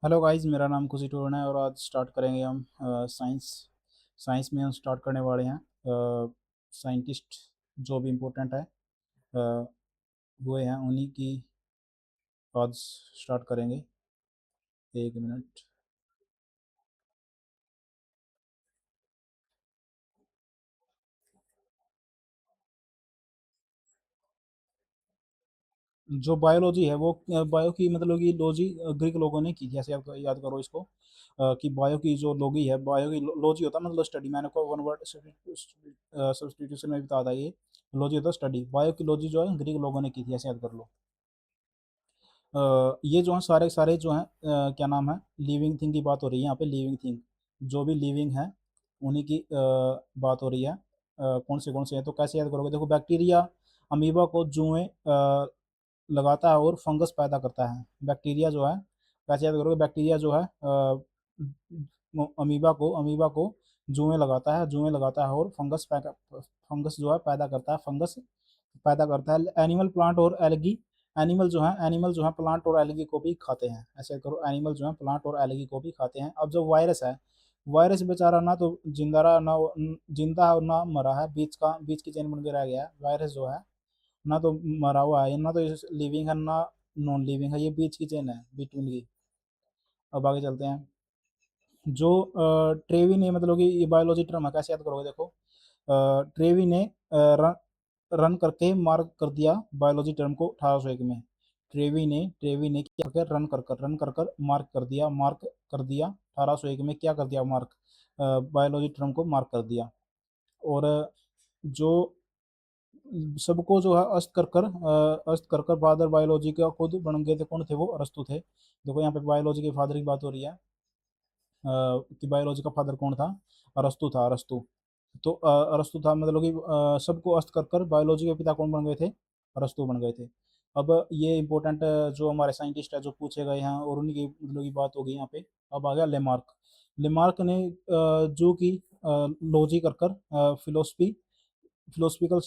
Hello guys, मेरा नाम खुशी टोरन है और आज स्टार्ट करेंगे हम साइंस। साइंस में हम स्टार्ट करने वाले हैं साइंटिस्ट जो भी इम्पोर्टेंट है हुए हैं उन्हीं की आज स्टार्ट करेंगे। एक मिनट। जो बायोलॉजी है वो बायो की मतलब कि लॉजी ग्रीक लोगों ने की थी, ऐसे याद करो इसको। कि बायो की जो लॉगी है, बायो की लॉजी होता है मतलब स्टडी। मैंने को वन वर्ड सब्स्टिट्यूशन में बता था ये। लॉजी होता है स्टडी, बायो की लॉजी जो है ग्रीक लोगों ने की थी, ऐसे याद कर लो। ये जो है सारे सारे जो हैं क्या नाम है, लिविंग थिंग की बात हो रही है यहाँ पे। लिविंग थिंग जो भी लिविंग है उन्हीं की बात हो रही है। कौन से हैं तो कैसे याद करोगे? देखो, बैक्टीरिया अमीबा को जुएं लगाता है और फंगस पैदा करता है। बैक्टीरिया जो है, कैसे याद करोगे? बैक्टीरिया जो है अमीबा को जुएं लगाता है, जुएं लगाता है और फंगस जो है पैदा करता है, फंगस पैदा करता है। एनिमल प्लांट और एलगी, एनिमल जो है प्लांट और एलगी को भी खाते हैं। ऐसे करो, एनिमल जो है प्लांट और एलगी को भी खाते हैं। अब जो वायरस है, वायरस बेचारा ना तो जिंदा रहा ना जिंदा है और ना मरा है, बीच की चेन बन के रह गया है वायरस जो है। ना तो मरा हुआ है, ना तो लिविंग है, ना नॉन लिविंग है, ये बीच की चेन है, बिटवीन की। अब आगे चलते हैं। जो ट्रेवी ने मतलब कि ये बायोलॉजी टर्म है, कैसे याद करोगे? देखो, ट्रेवी ने रन रन करके मार्क कर दिया बायोलॉजी टर्म को 1801 में। ट्रेवी ने क्या कर रन कर कर मार्क कर दिया 1801 में। क्या कर दिया? मार्क, बायोलॉजी टर्म को मार्क कर दिया। और जो सबको जो है अस्त कर कर फादर बायोलॉजी का खुद बन गए थे। कौन थे वो? अरस्तु थे। देखो, यहाँ पे बायोलॉजी के फादर की बात हो रही है। कि बायोलॉजी का फादर कौन था? अरस्तु था, अरस्तु। तो अरस्तु था मतलब कि सबको अस्त कर कर बायोलॉजी के पिता कौन बन गए थे? अरस्तु बन गए थे। अब ये इंपॉर्टेंट जो हमारे साइंटिस्ट है जो पूछे गए हैं और उन्हीं की मतलब की बात हो गई यहाँ पे। अब आ गया लेमार्क। लेमार्क ने जो कि लॉजी कर कर फिलोसफी फिलोसफिकल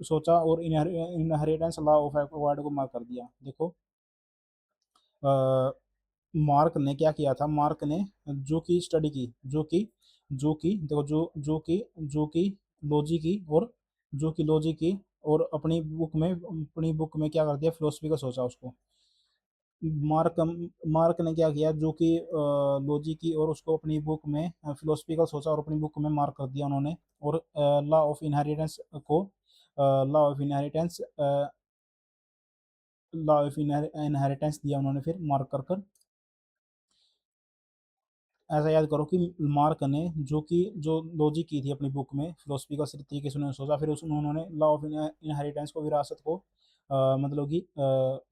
सोचा और इनहेरिटेंस लॉ ऑफ एक्वायर्ड को मार्क कर दिया। देखो, मार्क ने क्या किया था? मार्क ने जो की स्टडी की, जो की देखो, जो की लॉजी की और जो की लॉजी की और अपनी बुक में क्या कर दिया? फिलोसफी का सोचा उसको। मार्क मार्क ने क्या किया? जो कि लॉजी की और उसको अपनी बुक में फिलोसफी का सोचा और अपनी बुक में मार्क कर दिया उन्होंने। और लॉ ऑफ इनहेरिटेंस दिया उन्होंने फिर मार्क कर कर। ऐसा याद करो कि मार्क ने जो लॉजी की थी अपनी बुक में, फिलोसफी का तरीके से उन्होंने सोचा, फिर उस उन्होंने लॉ ऑफ इनहेरिटेंस को, विरासत को मतलब कि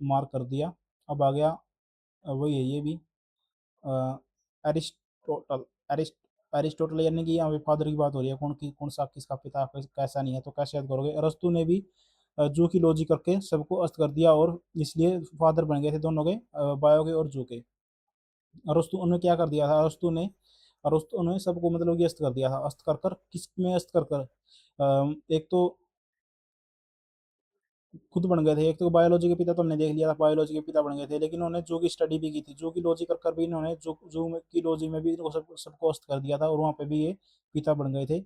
मार्क कर दिया। अब आ गया वही है ये भी। एरिस्टोटल एरिस्ट एरिस्टोटल यानी कि यहाँ पे फादर की बात हो रही है। कौन सा किसका पिता कैसा नहीं है तो कैसे याद करोगे? अरस्तु ने भी जू की लॉजी करके सबको अस्त कर दिया और इसलिए फादर बन गए थे दोनों के, बायो के और जू के। अरस्तु ने क्या कर दिया था? अरस्तु ने सबको मतलब कि अस्त कर दिया था। अस्त कर कर किस में अस्त कर कर? एक तो खुद बन गए थे। एक तो बायोलॉजी के पिता तो हमने देख लिया था, बायोलॉजी के पिता बन गए थे, लेकिन उन्होंने जू की स्टडी भी की थी। जू की लॉजी कर कर भी इन्होंने की लॉजी में भी इनको सबको अस्त कर दिया था और वहाँ पे भी ये पिता बन गए थे।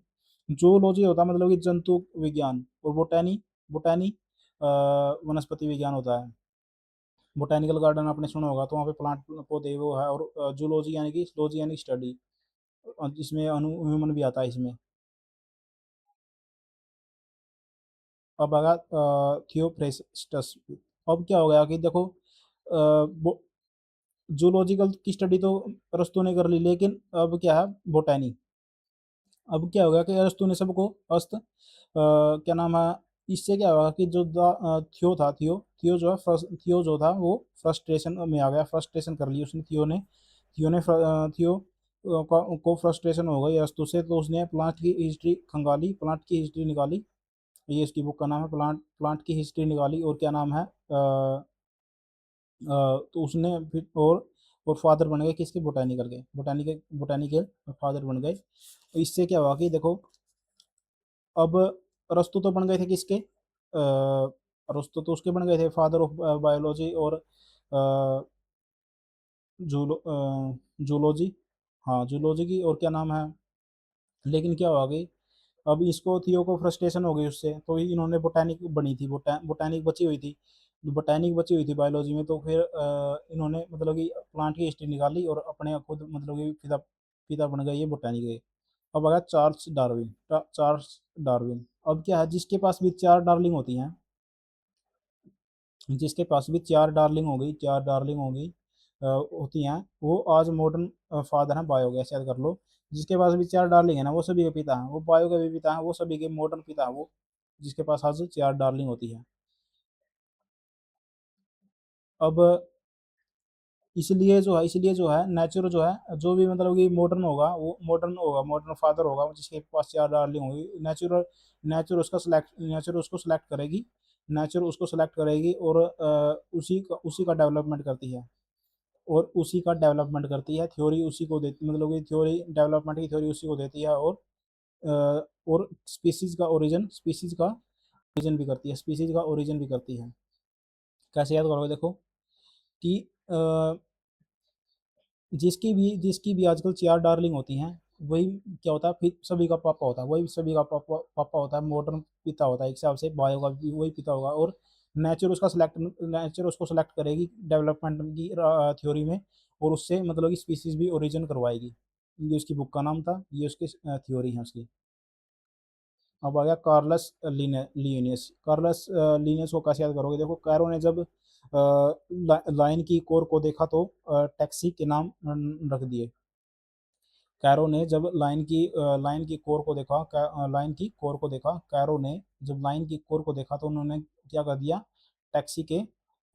जूलॉजी होता है मतलब कि जंतु विज्ञान, और बोटैनी वनस्पति विज्ञान होता है। बोटैनिकल गार्डन आपने सुना होगा, तो वहाँ पे प्लांट पौधे वो है। और जूलॉजी यानी कि लॉजी यानी स्टडी, इसमें ह्यूमन भी आता है इसमें। अब आगा थियोफ्रेस्टस। अब क्या हो गया कि देखो, जूलॉजिकल की स्टडी तो अरस्तु ने कर ली, लेकिन अब क्या है? बोटैनी। अब क्या होगा कि अरस्तु ने सबको क्या नाम है, इससे क्या होगा कि जो थियो था, थियो जो है थियो जो था वो फ्रस्ट्रेशन में आ गया। फ्रस्ट्रेशन कर ली उसने, थियो को फ्रस्ट्रेशन हो गई अरस्तु से, तो उसने प्लांट की हिस्ट्री खंगाली, प्लांट की हिस्ट्री निकाली। ये इसकी बुक का नाम है, प्लांट प्लांट की हिस्ट्री निकाली। और क्या नाम है, तो उसने फिर और फादर बन गए किसके? बोटैनिकल के, बोटैनिकल फादर बन गए। तो इससे क्या हुआ कि देखो, अब अरस्तु तो बन गए थे किसके? अरस्तु तो उसके बन गए थे फादर ऑफ बायोलॉजी। और जूलॉजी, हाँ जूलॉजी की, और क्या नाम है। लेकिन क्या हुआ कि अब इसको थियो को फ्रस्ट्रेशन हो गई उससे, तो इन्होंने बोटैनिक बनी थी, बोटैनिक बची हुई थी, बोटैनिक बची हुई थी बायोलॉजी में, तो फिर इन्होंने मतलब कि प्लांट की हिस्ट्री निकाली और अपने खुद मतलब कि पिता पिता बन गए ये बोटैनिक के। अब आ गया चार्ल्स डार्विन, चार्ल्स डार्विन। अब क्या है, जिसके पास भी चार डार्लिंग होती हैं, जिसके पास भी चार डार्लिंग हो गई, चार डार्लिंग हो गई होती हैं, वो आज मॉडर्न फादर हैं बायो गैस, याद कर लो। जिसके पास भी चार डार्लिंग है ना, वो सभी के पिता हैं, वो बायो के भी पिता हैं, वो सभी के मॉडर्न पिता हैं वो, जिसके पास आज चार डार्लिंग होती है। अब इसलिए जो है नेचुरल जो है, जो भी मतलब कि मॉडर्न होगा वो मॉडर्न होगा, मॉडर्न फादर होगा जिसके पास चार डार्लिंग होगी, नेचुरल नेचुरल उसको सेलेक्ट करेगी, नेचुरल उसको सेलेक्ट करेगी, और उसी का डेवलपमेंट करती है, और उसी का डेवलपमेंट करती है, थ्योरी उसी को देती, मतलब कि थ्योरी डेवलपमेंट की थ्योरी उसी को देती है, और स्पीसीज का ओरिजिन भी करती है, स्पीसीज का ओरिजिन भी करती है। कैसे याद करोगे, देखो कि जिसकी भी आजकल चार डार्लिंग होती हैं, वही क्या होता है, फिर सभी का पापा होता है, वही सभी का पापा पापा होता है, मॉडर्न पिता होता है, एक हिसाब से बायो का भी वही पिता होगा, और नेचर उसको सेलेक्ट करेगी डेवलपमेंट की थ्योरी में, और उससे मतलब कि स्पीसीज भी ओरिजिन करवाएगी। ये उसकी बुक का नाम था, ये उसकी थ्योरी है उसकी। अब आ गया कार्लस लिनियस। कार्लस लिनियस को कैसे याद करोगे, देखो कैरो ने जब लाइन की कोर को देखा तो टैक्सी के नाम रख दिए। कैरो ने जब लाइन की कोर को देखा, लाइन की कोर को देखा, कैरो ने जब लाइन की कोर को देखा तो उन्होंने क्या कर दिया, टैक्सी के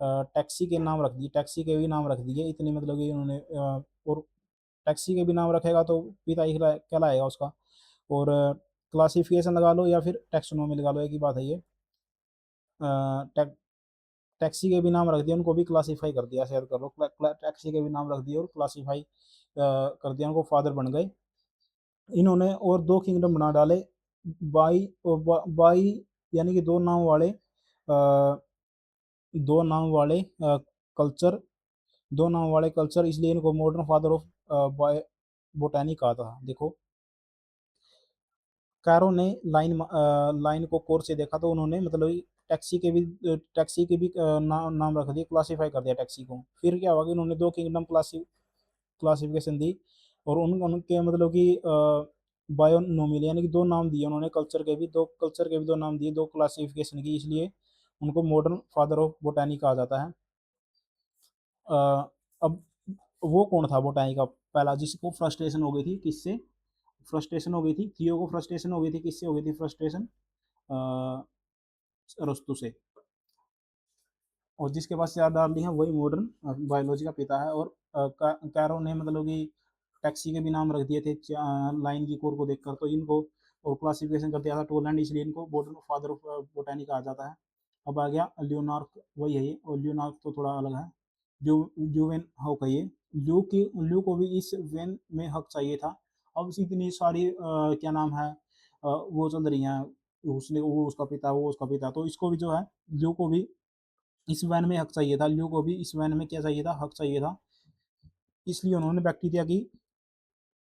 टैक्सी के नाम रख दिए, टैक्सी के भी नाम रख दिए, इतनी मतलब कि उन्होंने और टैक्सी के भी नाम रखेगा तो पिता ही कहलाएगा उसका। और क्लासिफिकेशन लगा लो या फिर टैक्सोनॉमी लगा लो, एक ही बात है ये। टैक्सी के भी नाम रख दिया, उनको भी क्लासीफाई कर दिया, शेयर कर लो, टैक्सी के भी नाम रख दिए और क्लासीफाई कर दिया, उनको फादर बन गए इन्होंने। और दो किंगडम बना डाले, बाई यानी कि दो नाम वाले कल्चर, दो नाम वाले कल्चर, इसलिए इनको मॉडर्न फादर ऑफ बोटैनी कहा था। देखो कैरो ने लाइन को कोर से देखा तो उन्होंने मतलब टैक्सी के भी नाम रख दिए, क्लासीफाई कर दिया टैक्सी को। फिर क्या हुआ कि उन्होंने दो किंगडम क्लासिफिकेशन दी, और उनके मतलब कि बायोनोमियल यानी कि दो नाम दिए उन्होंने, कल्चर के भी दो नाम दिए, दो क्लासिफिकेशन की, इसलिए उनको मॉडर्न फादर ऑफ बोटैनी कहा जाता है। अ, अब वो कौन था बोटैनी का पहला जिसको फ्रस्ट्रेशन हो गई थी, किससे फ्रस्ट्रेशन हो गई थी, थियो को फ्रस्ट्रेशन हो गई थी, किससे हो गई थी फ्रस्ट्रेशन, अरस्तु से। और जिसके पास चार डार्लिंग है वही मॉडर्न बायोलॉजी का पिता है। और कैरो ने मतलब कि टैक्सी के भी नाम रख दिए थे लाइन की कोर को देखकर, तो इनको और क्लासिफिकेशन कर दिया था टोलैंड, इसलिए इनको मॉडर्न फादर ऑफ बोटैनी कहा जाता है। अब आ गया लियोनार्क, वही है ये, और लियोनार्क तो थोड़ा अलग है। जो ल्यूवेन हो कहिए, ल्यू को भी इस वेन में हक चाहिए था। अब इतनी सारी क्या नाम है वो चल रही हैं, उसने वो उसका पिता, वो उसका पिता, तो इसको भी जो है ल्यू को भी इस वैन में हक चाहिए था, ल्यू को भी इस वैन में क्या चाहिए था, हक चाहिए था। इसलिए उन्होंने बैक्टीरिया की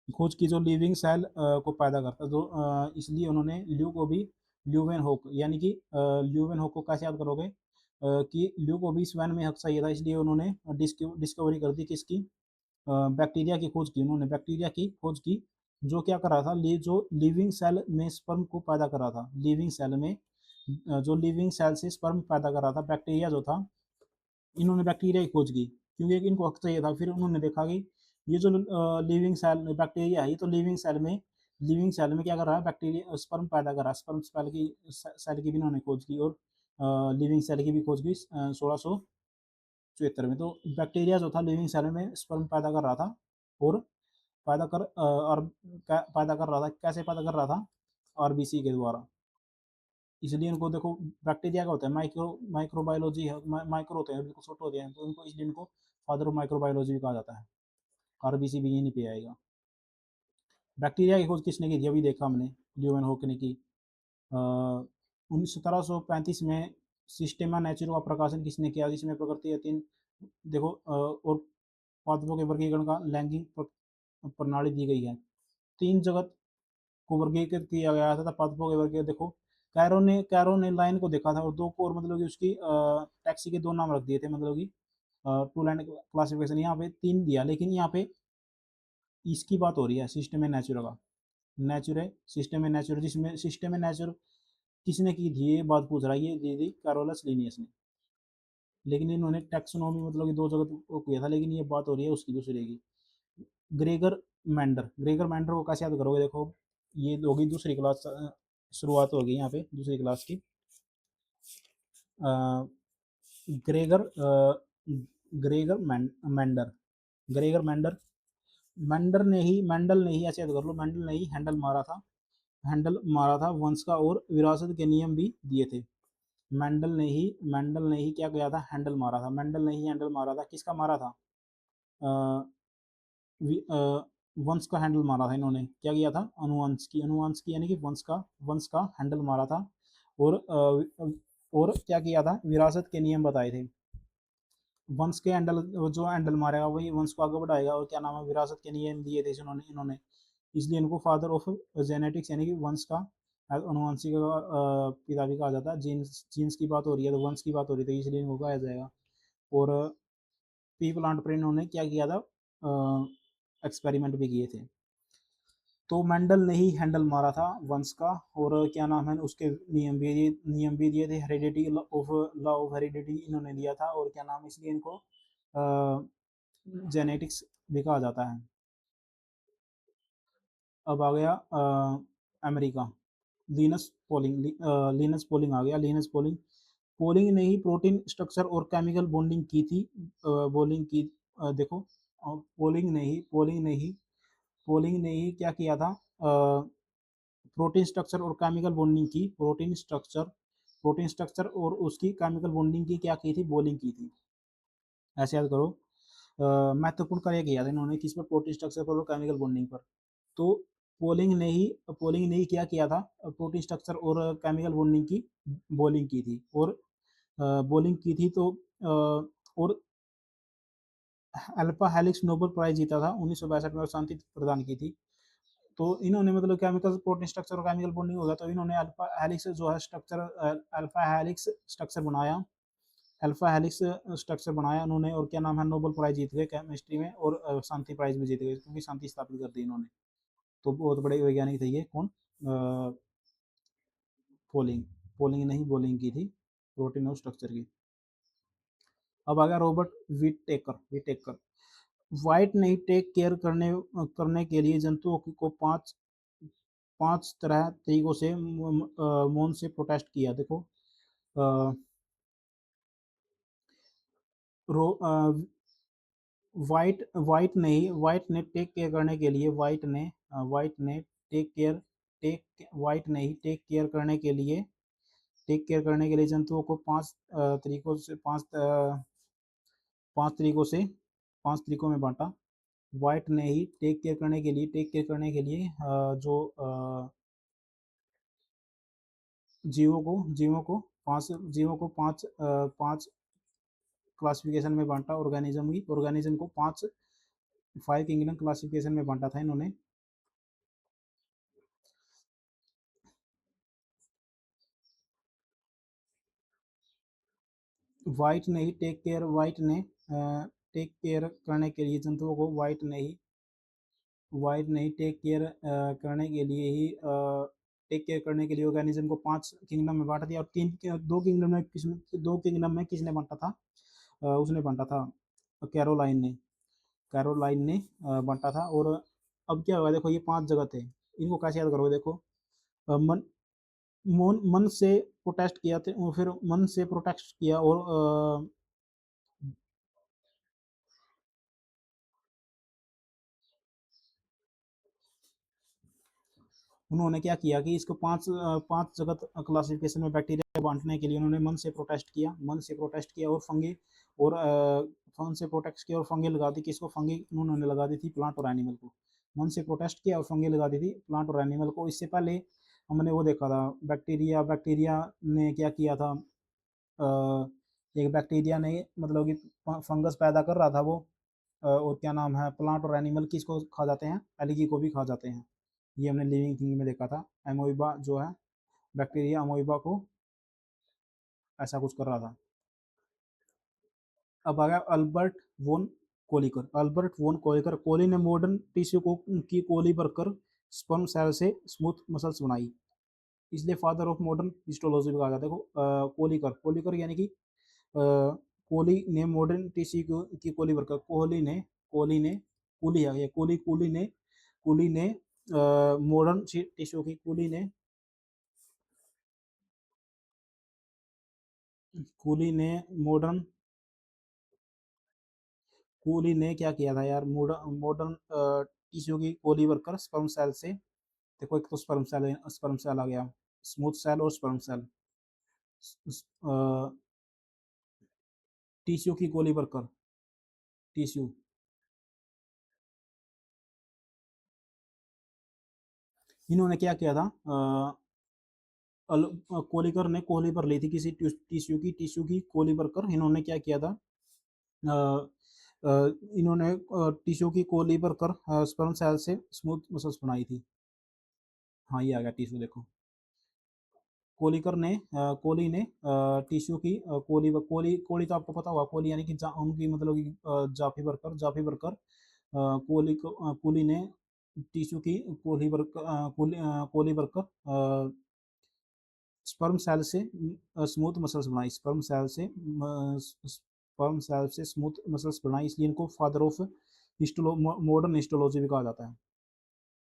खोज की जो लिविंग सेल को पैदा करता, जो इसलिए उन्होंने ल्यू को भी ल्यूवेन होक यानी कि ल्यूवेन होक को कैसे याद करोगे, कि ल्यू को भी इस वैन में हक चाहिए था, इसलिए उन्होंने डिस्कवरी कर दी किसकी, बैक्टीरिया की खोज की, उन्होंने बैक्टीरिया की खोज की, जो क्या कर रहा था, जो लिविंग सेल में स्पर्म को पैदा कर रहा था, लिविंग सेल में जो लिविंग सेल से स्पर्म पैदा कर रहा था बैक्टीरिया जो था, इन्होंने बैक्टीरिया की खोज की क्योंकि इनको हक चाहिए था। फिर उन्होंने देखा कि ये जो लिविंग सेल बैक्टीरिया है, ये तो लिविंग सेल में क्या कर रहा है, बैक्टीरिया स्पर्म पैदा कर रहा है, स्पर्म सेल की भी इन्होंने खोज की, और लिविंग सेल की भी खोज की 1674 में। तो बैक्टीरिया जो था लिविंग सेल में स्पर्म पैदा कर रहा था, और पैदा कर रहा था, कैसे पैदा कर रहा था, आरबीसी के द्वारा। इसलिए इनको देखो, बैक्टीरिया का होता है माइक्रोबायोलॉजी है, माइक्रो होते हैं, बिल्कुल छोटे होते हैं, तो इनको इसलिए इनको फादर ऑफ माइक्रोबायोलॉजी भी कहा जाता है। आरबीसी भी यहीं पे आएगा। बैक्टीरिया की खोज किसने की थी, अभी देखा हमने, ल्यूवेन होक ने की। 1735 में सिस्टेमा नेचुरा का प्रकाशन किसने किया, जिसमें प्रकृति या तीन, देखो और पादपों के वर्गीकरण का लैंगिक प्रणाली दी गई है। 3 जगत को वर्गीकृत किया गया था पादपों के वर्गीकरण देखो। कैरो ने लाइन को देखा था और 2 को और मतलब कि उसकी टैक्सी के 2 नाम रख दिए थे मतलब कि टू लाइन क्लासिफिकेशन यहाँ पे 3 दिया, लेकिन यहाँ पे इसकी बात हो रही है सिस्टम ए नेचुरा का। नेचुरे सिस्टम ए नेचुरा, जिसमें सिस्टम ए नेचुरा किसने की थी ये बात पूछ रहा है, ये दी थी कैरोलस लीनियस ने। लेकिन इन्होंने टैक्सोनॉमी मतलब कि 2 जगह को किया था, लेकिन ये बात हो रही है उसकी दूसरे की। ग्रेगर मैंडर को कैसे याद करोगे देखो, ये होगी दूसरी क्लास, शुरुआत होगी यहाँ पे दूसरी क्लास की। ग्रेगर ग्रेगर मैंडर ग्रेगर मैंडर मैंडल ने ही ऐसे याद कर लो, मैंडल ने ही हैंडल मारा था वंश का, और विरासत के नियम भी दिए थे। मैंडल ने ही क्या किया था, हैंडल मारा था। मैंडल ने ही हैंडल मारा था, किसका मारा था, वंश का हैंडल मारा था। इन्होंने क्या किया था, अनुवंश की यानी कि वंश का हैंडल मारा था। और क्या किया था, विरासत के नियम बताए थे। वंश के हैंडल, जो हैंडल मारेगा वही वंश को आगे बढ़ाएगा, और क्या नाम है, विरासत के नियम दिए थे इन्होंने। इसलिए इनको फादर ऑफ जेनेटिक्स यानी कि वंश का अनुवंशिक पिता भी कहा जाता है। जीन्स की बात हो रही है तो वंश की बात हो रही है, तो इसलिए इनको कहा जाएगा। और पी प्लांट पर इन्होंने क्या किया था, एक्सपेरिमेंट भी किए थे। तो मेंडल ने ही हैंडल मारा था वंश का, और क्या नाम है, उसके नियम भी दिए थे। हेरिडिटी लॉ ऑफ हेरिडिटी इन्होंने दिया था, और क्या नाम, इसलिए इनको जेनेटिक्स भी कहा जाता है। अब आ गया अमेरिका। लीनस पोलिंग आ गया। पोलिंग ने ही प्रोटीन स्ट्रक्चर और केमिकल बॉन्डिंग की थी। बॉन्डिंग की देखो, पोलिंग ने ही क्या किया था, प्रोटीन स्ट्रक्चर और केमिकल बॉन्डिंग की। प्रोटीन स्ट्रक्चर और उसकी केमिकल बॉन्डिंग की क्या की थी, बॉलिंग की थी। ऐसे याद करो, महत्वपूर्ण कार्य किया था इन्होंने किस पर, प्रोटीन स्ट्रक्चर पर और केमिकल बॉन्डिंग पर। तो पोलिंग ने ही क्या किया था, प्रोटीन स्ट्रक्चर और केमिकल बॉन्डिंग की बॉलिंग की थी, और बॉलिंग की थी। तो और अल्फा हेलिक्स नोबेल प्राइज जीता था 1962 में, और शांति प्रदान की थी। तो इन्होंने मतलब केमिकल प्रोटीन स्ट्रक्चर और केमिकल बॉन्डिंग हो गया, तो इन्होंने अल्फा हेलिक्स जो है स्ट्रक्चर, अल्फा हेलिक्स स्ट्रक्चर बनाया उन्होंने, और क्या नाम है, नोबेल प्राइज जीत गए केमिस्ट्री में, और शांति प्राइज भी जीत गए, क्योंकि शांति स्थापित कर दी इन्होंने। तो बहुत बड़े वैज्ञानिक थे ये कौन, पोलिंग। पोलिंग ने ही बॉलिंग की थी प्रोटीन और स्ट्रक्चर की। अब आ गया रॉबर्ट विटेकर। वाइट ने टेक केयर करने के लिए जंतुओं को पांच पांच तरह तरीकों से मौन से प्रोटेस्ट किया। देखो, अ, रो वाइट ने टेक केयर करने के लिए जंतुओं को पांच तरीकों में बांटा। वाइट ने ही टेक केयर करने के लिए जो जीवों को पांच क्लासिफिकेशन में बांटा। ऑर्गेनिज्म को 5 किंगडम क्लासिफिकेशन में बांटा था इन्होंने। टेक केयर करने के लिए जंतुओं को टेक केयर करने के लिए ऑर्गेनिज्म को 5 किंगडम में बांट दिया, और 2 किंगडम में किसने बांटा था, उसने बांटा था कैरोलाइन ने बांटा था। और अब क्या हुआ देखो, ये 5 जगह थे, इनको कैसे याद करोगे देखो, मन मन से प्रोटेस्ट किया थे, फिर मन से प्रोटेस्ट किया, और उन्होंने क्या किया कि इसको 5 जगत क्लासिफिकेशन में बैक्टीरिया बांटने के लिए उन्होंने मन से प्रोटेस्ट किया, और फंगी लगा दी। किसको, फंगी उन्होंने लगा दी थी प्लांट और एनिमल को। मन से प्रोटेस्ट किया और फंगी लगा दी थी प्लांट और एनिमल को। इससे पहले हमने वो देखा था, बैक्टीरिया ने क्या किया था, एक बैक्टीरिया ने मतलब कि फंगस पैदा कर रहा था वो, और क्या नाम है, प्लांट और एनिमल किसको खा जाते हैं, एलगी को भी खा जाते हैं। ये हमने लिविंग थिंग में देखा था। अमोइबा जो है, बैक्टीरिया अमोइबा को ऐसा कुछ कर रहा था। अब आ गया अल्बर्ट वोन कोलिकर। अल्बर्ट वोन कोलिकर, कोली ने मॉडर्न टिश्यू को की कोली भरकर स्पर्म सेल से स्मूथ मसल्स बनाई, इसलिए फादर ऑफ मॉडर्न हिस्टोलॉजी भी कहा जाता है। देखो कोलिकर, कोलिकर यानी कि कोली ने मॉडर्न टिश्यू की कोली भरकर, कोली ने कुली है ये, कुली ने मॉडर्न टिश्यू की, कुली ने मॉडर्न कूली ने क्या किया था यार, मॉडर्न टिश्यू की कोली वर्कर स्पर्म सेल से। देखो एक तो स्पर्म सेल आ गया, स्मूथ सेल और स्पर्म सेल, टिश्यू की कोली वर्कर, टिश्यू। इन्होंने क्या किया था, कोलिकर ने कोली पर ली थी किसी टिश्यू की कोली वर्कर। इन्होंने क्या किया था, अ, इन्होंने टिश्यू की कोली वर्कर स्पर्म सेल से स्मूथ मसल्स बनाई थी। हाँ ये आ गया टिश्यू, देखो कोलिकर ने कोली ने टिश्यू की कोली कोली तो आपको पता होगा, कोली यानी कि उनकी मतलब कि जाफी वर्कर कोली ने टिश्यू की कोली वर्कर स्पर्म सेल से स्मूथ मसल्स बनाई, स्पर्म सेल से स्मूथ मसल्स बनाई, इसलिए इनको फादर ऑफ मॉडर्न हिस्टोलॉजी भी कहा जाता है।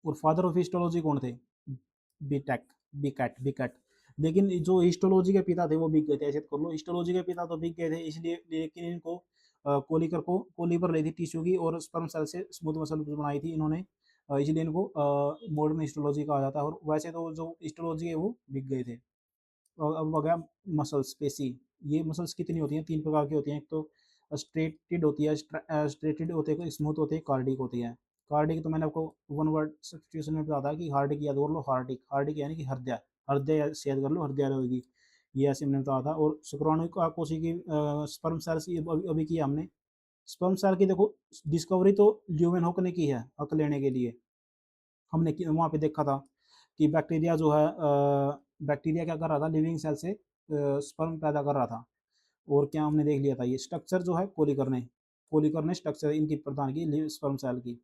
और फादर ऑफ हिस्टोलॉजी कौन थे, बीटेक बीकैट। लेकिन जो हिस्टोलॉजी के पिता थे वो बिक गए थे, ऐसे कर लो, हिस्टोलॉजी के पिता तो बिक गए थे इसलिए, लेकिन इनको कोलीपर ली थी टिश्यू की और स्पर्म सेल से स्मूथ मसल बनाई थी इन्होंने, इसलिए इनको मॉडर्न हिस्टोलॉजी कहा जाता है। और वैसे तो जो हिस्टोलॉजी है वो बिक गए थे। और अब हो गया मसल्स, पेशी। ये मसल्स कितनी होती हैं, 3 प्रकार की होती हैं। एक तो स्ट्रेटेड होती है, स्ट्रेटेड होते हैं, स्मूथ होते हैं, कार्डिक होती है। कार्डिक तो मैंने आपको वन वर्ड सब्स्टिट्यूशन में बताया था कि हार्डिक याद कर लो, हार्डिक यानी कि हृदय, हृदय से याद कर लो, हृदय होगी, ये ऐसे मैंने बताया था। और शुक्राणु कोशिकी स्पर्म सेल्स अभी किया हमने। स्पर्म सेल की देखो डिस्कवरी तो ल्यूमेनहोक ने की है हक लेने के लिए। हमने वहाँ पे देखा था कि बैक्टीरिया जो है, बैक्टीरिया क्या कर रहा था, लिविंग सेल से स्पर्म पैदा कर रहा था। और क्या हमने देख लिया था, ये स्ट्रक्चर जो है कोलिकर ने स्ट्रक्चर इनकी प्रदान की स्पर्म सेल की।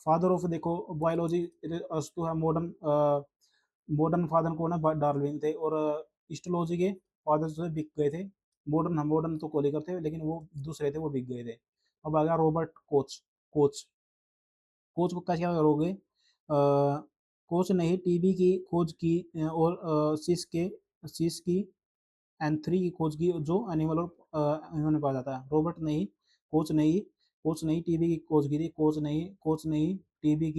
फादर ऑफ देखो बायोलॉजी अस्तु है, मॉडर्न फादर कौन है, डार्विन थे। और हिस्टोलॉजी के फादर जो है बिक गए थे। मॉडर्न तो कोलिकर थे, लेकिन वो दूसरे थे, वो बिक गए थे। अब आ गया रॉबर्ट कोच। कोच को कैसे करोगे, कोच ने ही टीबी की खोज की, और सिस की एंथ्री की खोज की, जो एनिमल और ह्यूमन में पाया जाता है। कोच ने ही टीबी की खोज की थी, कोच ने ही टीबी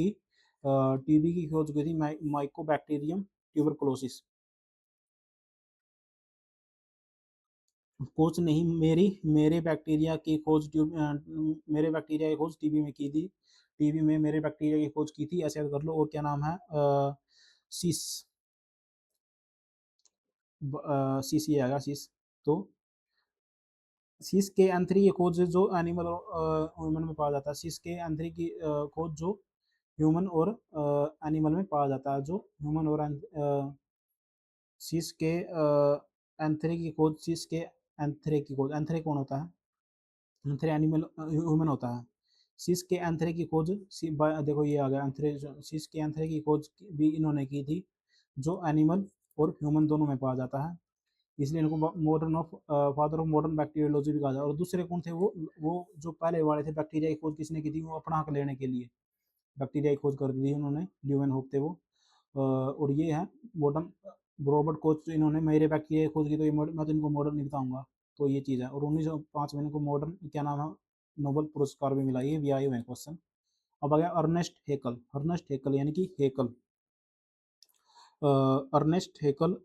की खोज की थी, माइकोबैक्टीरियम ट्यूबरकुलोसिस। कोच ने ही मेरे बैक्टीरिया की खोज टीबी में की थी, टीबी में मेरे बैक्टीरिया की खोज की थी, ऐसे याद कर लो। और क्या नाम है, सिस, सिस ये आएगा, सिस। तो सिस के एंथ्री की खोज जो एनिमल और ह्यूमन में पाया जाता है, सिस के एंथ्री की खोज जो ह्यूमन और एनिमल में पाया जाता है, जो ह्यूमन और सिस के एंथ्री की खोज, एंथ्री कौन होता है, एंथ्री एनिमल ह्यूमन होता है। सिस के एंथ्री की खोज देखो ये आ गया एंथ्री, सिस के एंथ्री की खोज भी इन्होंने की थी, जो एनिमल और ह्यूमन दोनों में पाया जाता है, इसलिए इनको फादर ऑफ मॉडर्न बैक्टीरियोलॉजी भी कहा जाता है। और दूसरे कौन थे, वो जो पहले वाले थे, बैक्टीरिया की खोज किसने की थी, वो अपना हक लेने के लिए बैक्टीरिया की खोज कर दी थी उन्होंने, ल्यूवेन होप थे वो। और ये है मॉडर्न रॉबर्ट कोच, इन्होंने मेरे बैक्टीरिया की खोज की, तो ये मैं तो इनको मॉडर्न नहीं बताऊंगा। तो ये चीज़ है। और 1905 में इनको मॉडर्न क्या नाम है, नोबेल पुरस्कार भी मिला, ये भी आए हुए हैं क्वेश्चन। अब आ गया अर्नेस्ट हेकल यानी कि हेकल, अर्नेस्ट हेकल,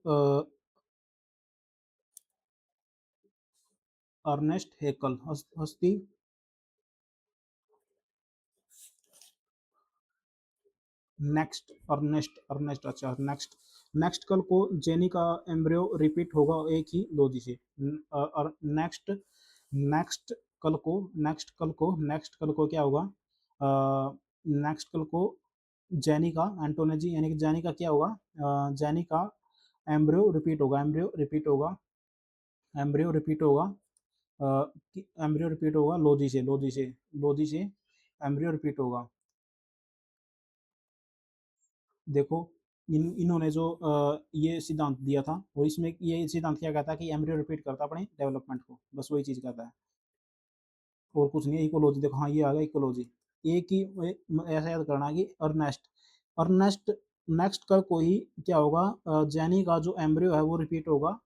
हस्ती। अर्नेस्ट, अच्छा नेक्स्ट कल को जेनी का एम्ब्रियो रिपीट होगा एक ही लॉजी से। नेक्स्ट नेक्स्ट नेक्स्ट कल को क्या होगा, नेक्स्ट कल को जैनी का एंटोलॉजी यानी कि जैनी का क्या होगा, जैनी का एम्ब्रियो रिपीट होगा, एम्ब्रियो रिपीट होगा, एम्ब्रियो रिपीट होगा लोजी से एम्ब्रियो रिपीट होगा। देखो इन्होंने जो ये सिद्धांत दिया था, और इसमें ये सिद्धांत क्या कहता है कि एम्ब्रियो रिपीट करता है अपने डेवलपमेंट को, बस वही चीज़ कहता है और कुछ नहीं है। इकोलॉजी देखो, हाँ ये आ गया इकोलॉजी। एक ही ऐसा याद करना है कि अर्नेस्ट नेक्स्ट कल को ही क्या होगा, जैनी का जो एम्ब्रियो है वो रिपीट होगा,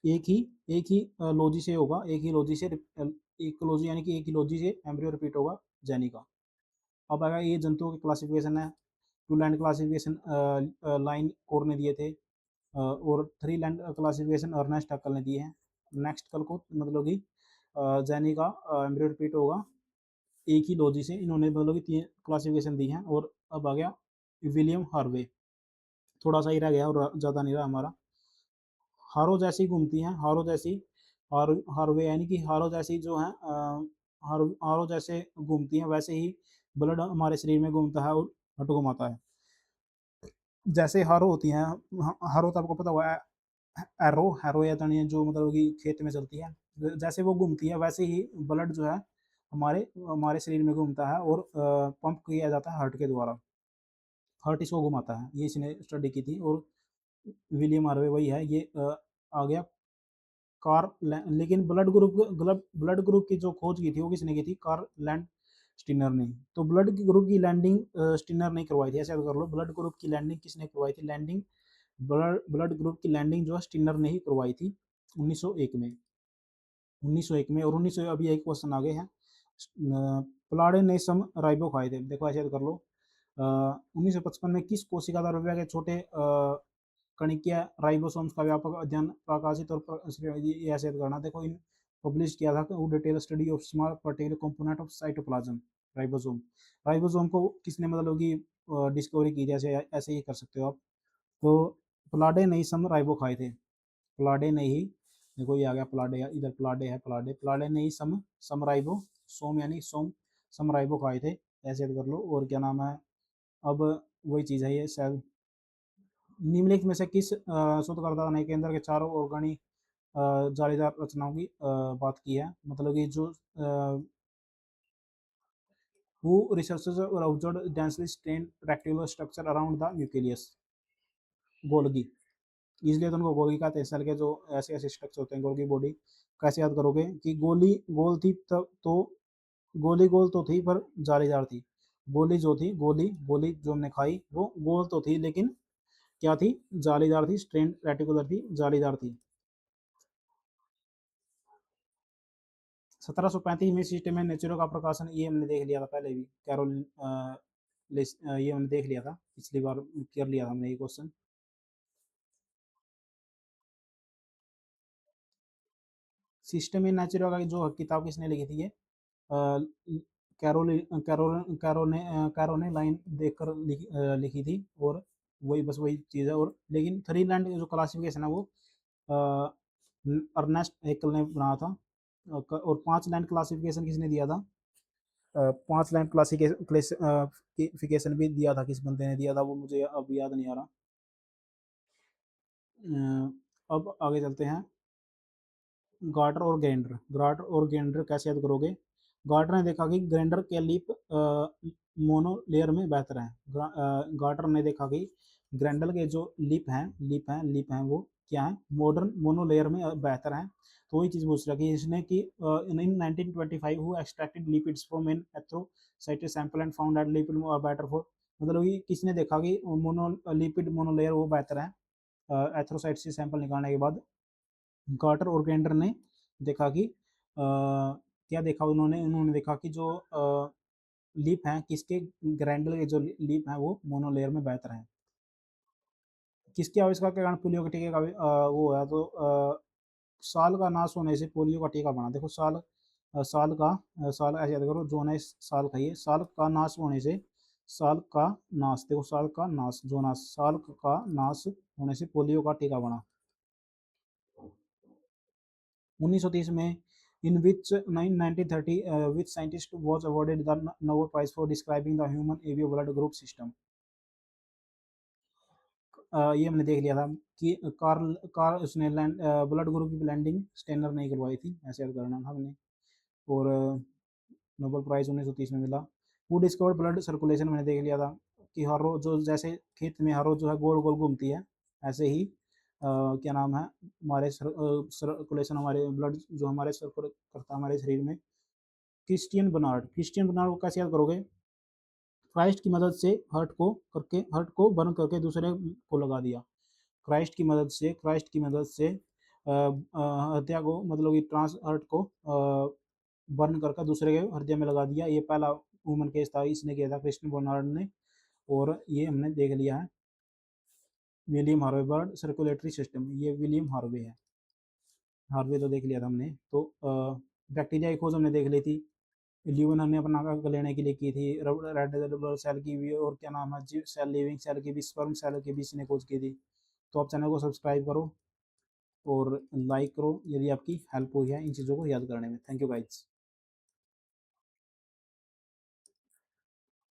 एक ही लॉजी से होगा, एक लॉजी यानी कि एक ही लॉजी से एम्ब्रियो रिपीट होगा जैनी का। अब आएगा ये जंतुओं की क्लासिफिकेशन है। टू लैंड क्लासिफिकेशन लाइन कोर ने दिए थे, और थ्री लैंड क्लासिफिकेशन अर्नेस्ट हक्कल ने दिए हैं। नेक्स्ट कल को मतलब कि जैनी का एम्ब्रियो रिपीट होगा एक ही लॉजी से, इन्होंने मतलब कि तीन क्लासिफिकेशन दी हैं। और अब आ गया विलियम हार्वे, थोड़ा सा ही रह गया और ज़्यादा नहीं रहा हमारा। हारो जैसी घूमती हैं, हारवे यानी कि हारो जैसी जो है, हारो जैसे घूमती हैं वैसे ही ब्लड हमारे शरीर में घूमता है और हट घुमाता है। जैसे हारो होती हैं, हारो तो आपको पता हुआ है, हैरो या तनिया जो मतलब कि खेत में चलती है, जैसे वो घूमती है वैसे ही ब्लड जो है हमारे हमारे शरीर में घूमता है और पंप किया जाता है हार्ट के द्वारा, हार्ट इसको घुमाता है। ये इसने स्टडी की थी। और विलियम हार्वे वही है ये, आ गया लेकिन ब्लड ग्रुप की जो खोज की थी वो किसने की थी, कार्ल लैंड स्टिनर ने। तो ब्लड ग्रुप की लैंडिंग स्टिनर नहीं करवाई थी, ऐसे याद कर लो। ब्लड ग्रुप की लैंडिंग किसने करवाई थी, ब्लड ग्रुप की लैंडिंग जो है स्टिनर ने ही करवाई थी 1901 में। 1901 में। और 1900 अभी एक क्वेश्चन आगे है, प्लाडे ने सम राइबो खाए थे, देखो ऐसे याद कर लो। 1955 में किस कोशिका द्रव्य के छोटे कणिकीय राइबोसोम्स का व्यापक अध्ययन प्रकाशित और ये ऐसे करना, देखो इन पब्लिश किया था वो detail study of small particular component of cytoplasm ribosome. Ribosome को किसने मतलब कि डिस्कवरी की, जैसे ऐसे ही कर सकते हो आप। तो प्लाडे ने ही सम राइबो खाए थे, प्लाडे ने ही, देखो ये आ गया प्लाडे, इधर प्लाडे है, प्लाडे ने ही सम राइबो सोम यानी सम राइबो खाए थे, ऐसे याद कर लो। और क्या नाम है, अब वही चीज़ है ये शायद। निम्नलिखित में से किस शोधकर्ता ने केंद्र के चारों ऑर्गेनिक जालीदार रचनाओं की बात की है, मतलब कि जो who researches or observed densely strained reticular structure around the nucleus, Golgi. इसलिए तो उनको गोल्गी कहते हैं, सेल के जो ऐसे ऐसे स्ट्रक्चर होते हैं गोल्गी बॉडी। कैसे याद करोगे कि गोली गोल थी तब तो, गोली गोल तो थी पर जालीदार थी। गोली जो थी, गोली जो हमने खाई वो गोल तो थी लेकिन क्या थी, जालीदार थी, स्ट्रेन रेटिकुलर थी, जालीदार थी। 1735 में सिस्टम में नेचुरो का प्रकाशन, ये हमने देख लिया था पहले भी, कैरोल ये हमने देख लिया था, पिछली बार कर लिया था हमने ये क्वेश्चन। सिस्टम इन नेचुरो का जो किताब किसने लिखी थी, ये कैरो ने लाइन देखकर लिखी थी। और वही बस वही चीज़ है। और लेकिन थ्री लैंड जो क्लासिफिकेशन है वो अर्नेस्ट हेक्ल ने बनाया था। और पांच लैंड क्लासिफिकेशन किसने दिया था, पांच लैंड क्लासिफिकेशन भी दिया था, किस बंदे ने दिया था वो मुझे अब याद नहीं आ रहा। अब आगे चलते हैं, गार्टर और ग्राइंडर कैसे याद करोगे। गार्टर ने देखा कि ग्राइंडर के लिप मोनो लेयर में बेहतर है। गार्टर ने देखा कि ग्राइंडर के जो लिप हैं वो क्या है, मॉडर्न मोनो लेयर में बेहतर है। तो वही चीज़ पूछ रहा कि इसने कि in 1925 who extracted lipids from an erythrocyte sample and found that lipid are better for, मतलब कि किसने देखा कि मोनो लिपिड मोनोलेयर वो बेहतर है एथ्रोसाइट से सैंपल निकालने के बाद। गार्टर और ग्राइंडर ने देखा कि क्या देखा उन्होंने, देखा कि जो लिप हैं किसके, ग्राइंडर के जो लिप हैं वो मोनोलेयर में बेहतर हैं। किसके आविष्कार के कारण पोलियो के टीके का वो है, तो साल का नाश होने से पोलियो का टीका बना। देखो साल ऐसे याद करो, जोनास साल का, ये साल का नाश होने से, साल का नाश, देखो साल का नाश, जोनास साल का नाश होने से पोलियो का टीका बना। 1930 में in which 1930 which scientist was awarded the Nobel Prize for describing the human ABO blood group system। ये हमने देख लिया था कि कार्ल कार्ल उसने ब्लड ग्रुप की ब्लेंडिंग स्टेनर ने करवाई थी, ऐसे याद करना था हमने। और नोबेल प्राइज 1930 में मिला। हु डिस्कवर्ड ब्लड सर्कुलेशन मैंने देख लिया था कि हर रोज जो जैसे खेत में हर रोज जो है गोल गोल घूमती है, ऐसे ही क्या नाम है हमारे सर्कुलेशन, हमारे ब्लड जो हमारे सर्कुलेट करता है हमारे शरीर में। क्रिस्टियन बर्नार्ड को कैसे याद करोगे? क्राइस्ट की मदद से हर्ट को बर्न करके दूसरे को लगा दिया। क्राइस्ट की मदद से हत्या को मतलब कि ट्रांस हर्ट को बर्न करके दूसरे के हृदय में लगा दिया। ये पहला वुमन केस था, इसने किया था क्रिस्टियन बर्नार्ड ने। और ये हमने देख लिया है William Harvey bird circulatory system, ये विलियम हार्वे है। हार्वे तो देख लिया था हमने। तो बैक्टीरिया की खोज हमने देख ली थी। ल्यूवन हमने अपना अंक लेने के लिए की थी। रेड ब्लड सेल की भी, और क्या नाम है जी सेल, लिविंग सेल की भी, स्पर्म सेल की भी इसने खोज की थी। तो आप चैनल को सब्सक्राइब करो और लाइक करो यदि आपकी हेल्प हुई है इन चीज़ों को याद करने में। Thank you guys.